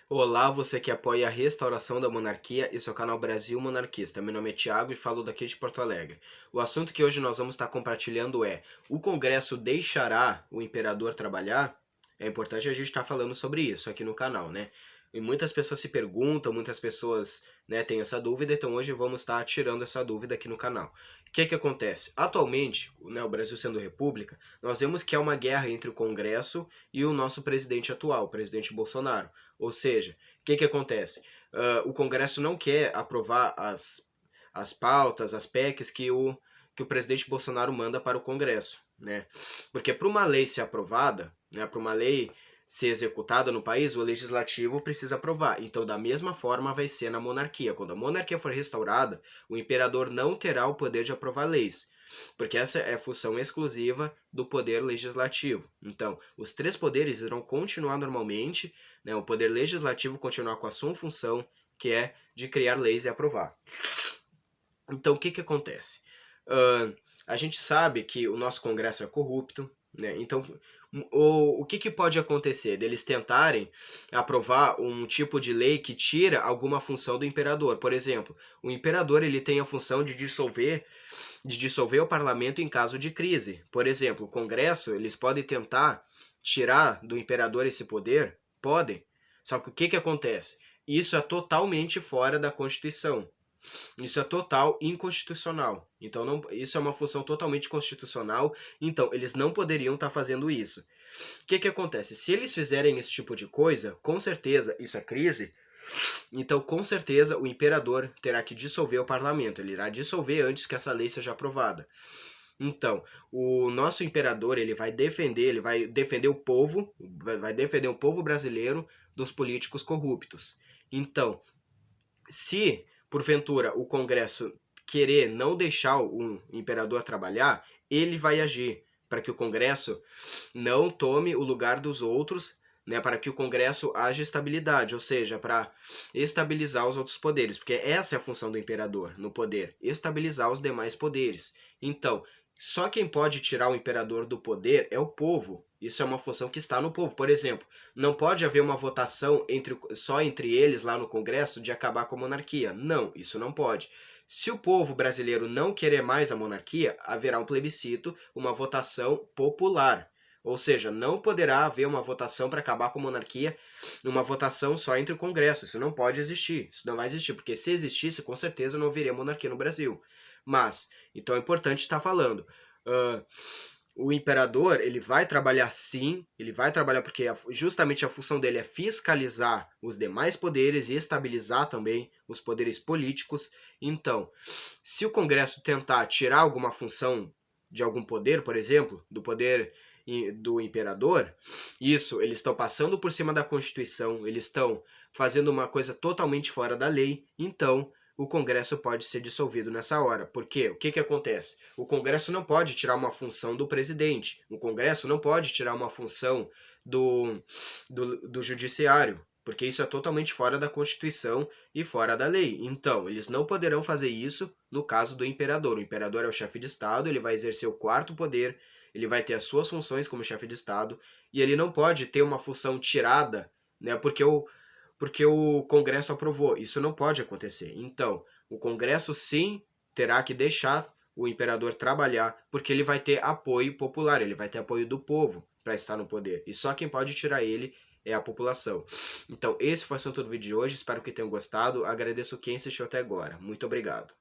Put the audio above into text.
Olá, você que apoia a restauração da monarquia e seu canal Brasil Monarquista. Meu nome é Thiago e falo daqui de Porto Alegre. O assunto que hoje nós vamos estar compartilhando é: o Congresso deixará o imperador trabalhar? É importante a gente estar falando sobre isso aqui no canal, né? E muitas pessoas se perguntam, muitas pessoas, né, têm essa dúvida, então hoje vamos estar tirando essa dúvida aqui no canal. O que acontece? Atualmente, né, o Brasil sendo república, nós vemos que há uma guerra entre o Congresso e o nosso presidente atual, o presidente Bolsonaro. Ou seja, o que acontece? O Congresso não quer aprovar as pautas, as PECs que o presidente Bolsonaro manda para o Congresso, né? Porque para uma lei ser aprovada, né, para uma lei ser executada no país, o legislativo precisa aprovar. Então, da mesma forma vai ser na monarquia. Quando a monarquia for restaurada, o imperador não terá o poder de aprovar leis, porque essa é a função exclusiva do poder legislativo. Então, os três poderes irão continuar normalmente, né, o poder legislativo continuar com a sua função, que é de criar leis e aprovar. Então, o que acontece? A gente sabe que o nosso Congresso é corrupto, né? Então, o que pode acontecer? Deles tentarem aprovar um tipo de lei que tira alguma função do imperador. Por exemplo, o imperador ele tem a função de dissolver o parlamento em caso de crise. Por exemplo, o Congresso, eles podem tentar tirar do imperador esse poder? Podem. Só que o que acontece? Isso é totalmente fora da Constituição. Isso é total inconstitucional. Então, não, isso é uma função totalmente constitucional. Então, eles não poderiam estar fazendo isso. O que acontece? Se eles fizerem esse tipo de coisa, com certeza, isso é crise, então com certeza o imperador terá que dissolver o parlamento. Ele irá dissolver antes que essa lei seja aprovada. Então, o nosso imperador ele vai defender o povo, vai defender o povo brasileiro dos políticos corruptos. Então, se porventura o Congresso querer não deixar o imperador trabalhar, ele vai agir para que o Congresso não tome o lugar dos outros, né, para que o Congresso haja estabilidade, ou seja, para estabilizar os outros poderes, porque essa é a função do imperador no poder, estabilizar os demais poderes. Então, só quem pode tirar o imperador do poder é o povo. Isso é uma função que está no povo. Por exemplo, não pode haver uma votação só entre eles lá no Congresso de acabar com a monarquia. Não, isso não pode. Se o povo brasileiro não querer mais a monarquia, haverá um plebiscito, uma votação popular. Ou seja, não poderá haver uma votação para acabar com a monarquia, uma votação só entre o Congresso. Isso não pode existir. Isso não vai existir, porque se existisse, com certeza não haveria monarquia no Brasil. Mas, então é importante estar falando. O imperador, ele vai trabalhar sim, ele vai trabalhar porque justamente a função dele é fiscalizar os demais poderes e estabilizar também os poderes políticos. Então, se o Congresso tentar tirar alguma função de algum poder, por exemplo, do poder do imperador, isso, eles estão passando por cima da Constituição, eles estão fazendo uma coisa totalmente fora da lei, então o Congresso pode ser dissolvido nessa hora. Por quê? O que acontece? O Congresso não pode tirar uma função do presidente. O Congresso não pode tirar uma função do judiciário, porque isso é totalmente fora da Constituição e fora da lei. Então, eles não poderão fazer isso no caso do imperador. O imperador é o chefe de Estado, ele vai exercer o quarto poder, ele vai ter as suas funções como chefe de Estado, e ele não pode ter uma função tirada, né, porque o Congresso aprovou. Isso não pode acontecer. Então, o Congresso sim terá que deixar o imperador trabalhar, porque ele vai ter apoio popular, ele vai ter apoio do povo para estar no poder. E só quem pode tirar ele é a população. Então, esse foi o assunto do vídeo de hoje. Espero que tenham gostado. Agradeço quem assistiu até agora. Muito obrigado.